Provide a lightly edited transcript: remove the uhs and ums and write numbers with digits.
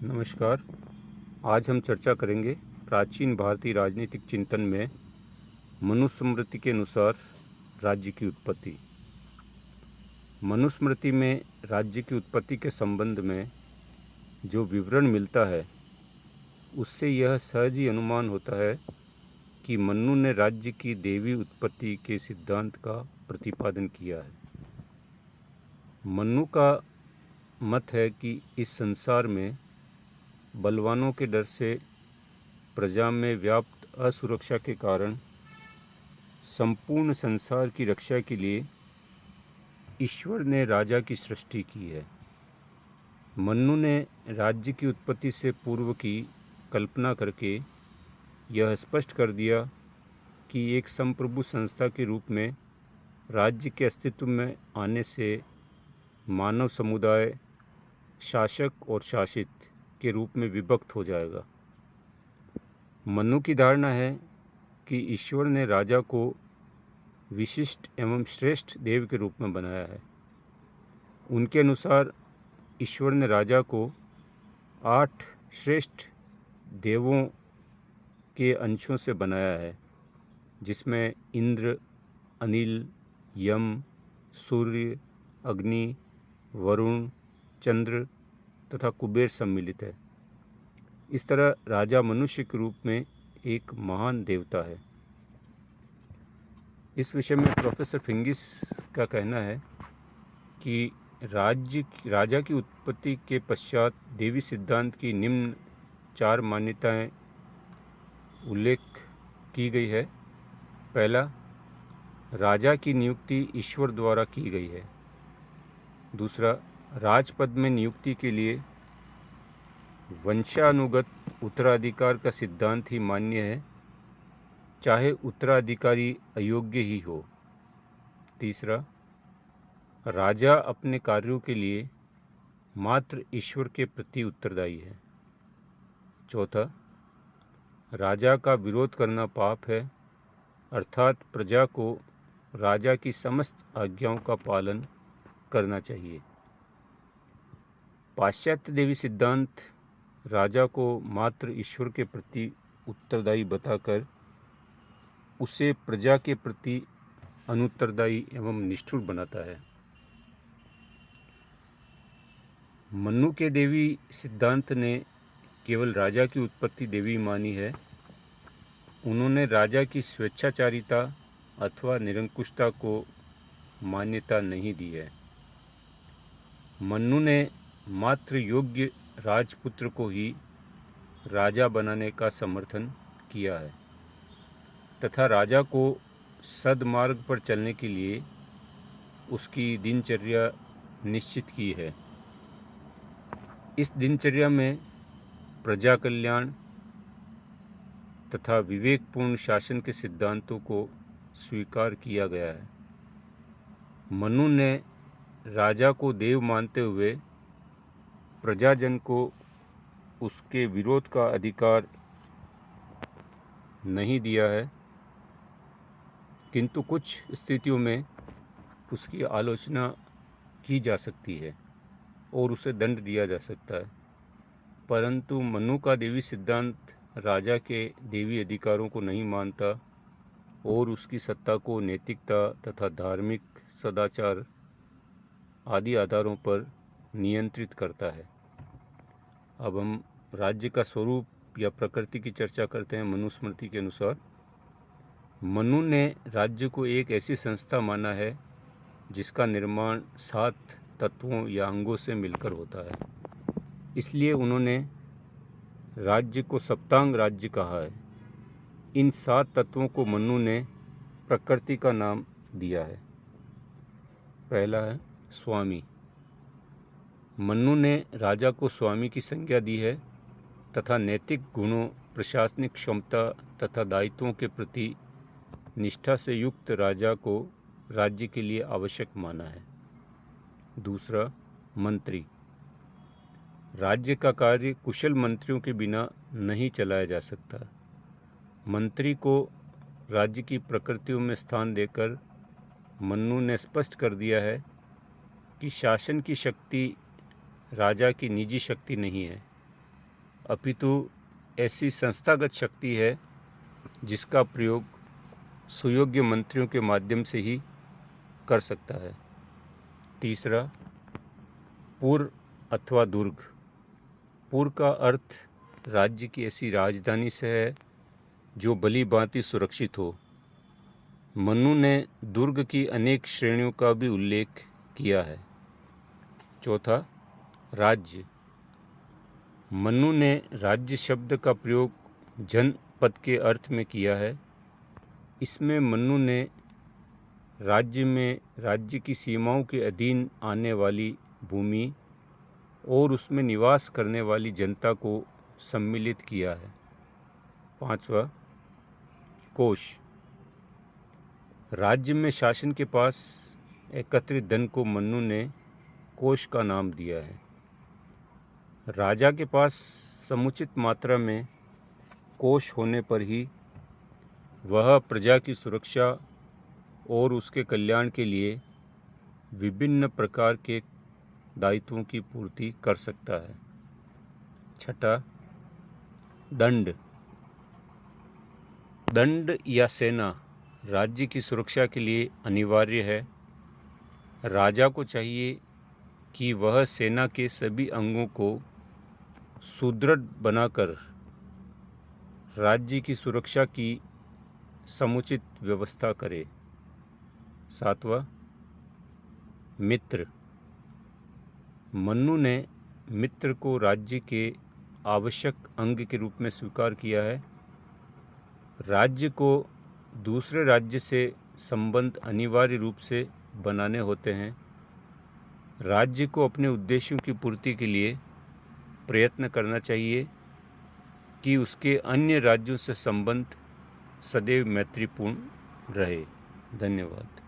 नमस्कार। आज हम चर्चा करेंगे प्राचीन भारतीय राजनीतिक चिंतन में मनुस्मृति के अनुसार राज्य की उत्पत्ति। मनुस्मृति में राज्य की उत्पत्ति के संबंध में जो विवरण मिलता है उससे यह सहज ही अनुमान होता है कि मनु ने राज्य की दैवी उत्पत्ति के सिद्धांत का प्रतिपादन किया है। मनु का मत है कि इस संसार में बलवानों के डर से प्रजा में व्याप्त असुरक्षा के कारण संपूर्ण संसार की रक्षा के लिए ईश्वर ने राजा की सृष्टि की है। मनु ने राज्य की उत्पत्ति से पूर्व की कल्पना करके यह स्पष्ट कर दिया कि एक संप्रभु संस्था के रूप में राज्य के अस्तित्व में आने से मानव समुदाय शासक और शासित के रूप में विभक्त हो जाएगा। मनु की धारणा है कि ईश्वर ने राजा को विशिष्ट एवं श्रेष्ठ देव के रूप में बनाया है। उनके अनुसार ईश्वर ने राजा को 8 श्रेष्ठ देवों के अंशों से बनाया है, जिसमें इंद्र, अनिल, यम, सूर्य, अग्नि, वरुण, चंद्र तथा कुबेर सम्मिलित है। इस तरह राजा मनुष्य के रूप में एक महान देवता है। इस विषय में प्रोफेसर फिंगिस का कहना है कि राजा की उत्पत्ति के पश्चात देवी सिद्धांत की निम्न 4 मान्यताएं उल्लेख की गई है। पहला, राजा की नियुक्ति ईश्वर द्वारा की गई है। दूसरा, राजपद में नियुक्ति के लिए वंशानुगत उत्तराधिकार का सिद्धांत ही मान्य है, चाहे उत्तराधिकारी अयोग्य ही हो। तीसरा, राजा अपने कार्यों के लिए मात्र ईश्वर के प्रति उत्तरदायी है। चौथा, राजा का विरोध करना पाप है, अर्थात प्रजा को राजा की समस्त आज्ञाओं का पालन करना चाहिए। पाश्चात्य देवी सिद्धांत राजा को मात्र ईश्वर के प्रति उत्तरदायी बताकर उसे प्रजा के प्रति अनुत्तरदायी एवं निष्ठुर बनाता है। मनु के देवी सिद्धांत ने केवल राजा की उत्पत्ति देवी मानी है। उन्होंने राजा की स्वेच्छाचारिता अथवा निरंकुशता को मान्यता नहीं दी है। मनु ने मात्र योग्य राजपुत्र को ही राजा बनाने का समर्थन किया है तथा राजा को सद्मार्ग पर चलने के लिए उसकी दिनचर्या निश्चित की है। इस दिनचर्या में प्रजा कल्याण तथा विवेकपूर्ण शासन के सिद्धांतों को स्वीकार किया गया है। मनु ने राजा को देव मानते हुए प्रजाजन को उसके विरोध का अधिकार नहीं दिया है, किंतु कुछ स्थितियों में उसकी आलोचना की जा सकती है और उसे दंड दिया जा सकता है। परंतु मनु का देवी सिद्धांत राजा के देवी अधिकारों को नहीं मानता और उसकी सत्ता को नैतिकता तथा धार्मिक सदाचार आदि आधारों पर नियंत्रित करता है। अब हम राज्य का स्वरूप या प्रकृति की चर्चा करते हैं। मनुस्मृति के अनुसार मनु ने राज्य को एक ऐसी संस्था माना है जिसका निर्माण 7 तत्वों या अंगों से मिलकर होता है। इसलिए उन्होंने राज्य को सप्तांग राज्य कहा है। इन 7 तत्वों को मनु ने प्रकृति का नाम दिया है। पहला है स्वामी। मनु ने राजा को स्वामी की संज्ञा दी है तथा नैतिक गुणों, प्रशासनिक क्षमता तथा दायित्वों के प्रति निष्ठा से युक्त राजा को राज्य के लिए आवश्यक माना है। दूसरा, मंत्री। राज्य का कार्य कुशल मंत्रियों के बिना नहीं चलाया जा सकता। मंत्री को राज्य की प्रकृतियों में स्थान देकर मनु ने स्पष्ट कर दिया है कि शासन की शक्ति राजा की निजी शक्ति नहीं है, अपितु ऐसी संस्थागत शक्ति है जिसका प्रयोग सुयोग्य मंत्रियों के माध्यम से ही कर सकता है। तीसरा, पुर अथवा दुर्ग। पुर का अर्थ राज्य की ऐसी राजधानी से है जो भली भांति सुरक्षित हो। मनु ने दुर्ग की अनेक श्रेणियों का भी उल्लेख किया है। चौथा, राज्य। मनु ने राज्य शब्द का प्रयोग जनपद के अर्थ में किया है। इसमें मनु ने राज्य में राज्य की सीमाओं के अधीन आने वाली भूमि और उसमें निवास करने वाली जनता को सम्मिलित किया है। पांचवा, कोष। राज्य में शासन के पास एकत्रित धन को मनु ने कोष का नाम दिया है। राजा के पास समुचित मात्रा में कोष होने पर ही वह प्रजा की सुरक्षा और उसके कल्याण के लिए विभिन्न प्रकार के दायित्वों की पूर्ति कर सकता है। छठा, दंड। दंड या सेना राज्य की सुरक्षा के लिए अनिवार्य है। राजा को चाहिए कि वह सेना के सभी अंगों को सुदृढ़ बनाकर राज्य की सुरक्षा की समुचित व्यवस्था करे। सातवां, मित्र। मनु ने मित्र को राज्य के आवश्यक अंग के रूप में स्वीकार किया है। राज्य को दूसरे राज्य से संबंध अनिवार्य रूप से बनाने होते हैं। राज्य को अपने उद्देश्यों की पूर्ति के लिए प्रयत्न करना चाहिए कि उसके अन्य राज्यों से संबंध सदैव मैत्रीपूर्ण रहे। धन्यवाद।